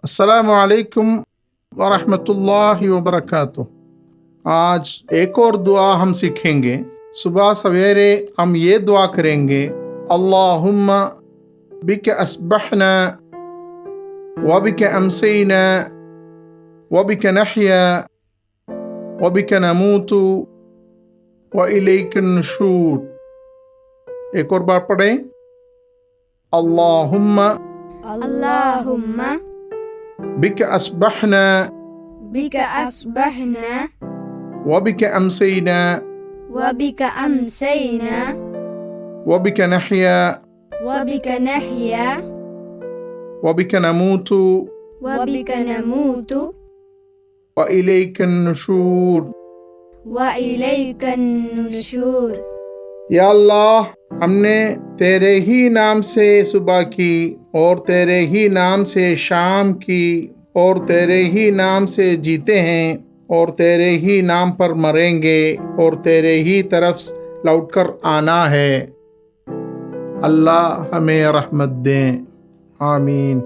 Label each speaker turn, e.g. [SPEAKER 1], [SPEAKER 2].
[SPEAKER 1] अस्सलामु अलैकुम वरहमतुल्लाहि वबरकातुह। आज एक और दुआ हम सीखेंगे। सुबह सवेरे हम ये दुआ करेंगे, अल्लाहुम्मा बिक अस्बहना व बिक अमसैना व बिक नहया व बिक नमूतु व इलैकन नुशूर। एक और बार पढ़ें, अल्लाहुम्मा बिक अस्बहना व बिक अमसैना व बिक नहया व बिक नमूतु व इलैकन नुशूर। या अल्लाह, हमने तेरे ही नाम से सुबह की और तेरे ही नाम से शाम की और तेरे ही नाम से जीते हैं और तेरे ही नाम पर मरेंगे और तेरे ही तरफ लौटकर आना है। अल्लाह हमें रहमत दें। आमीन।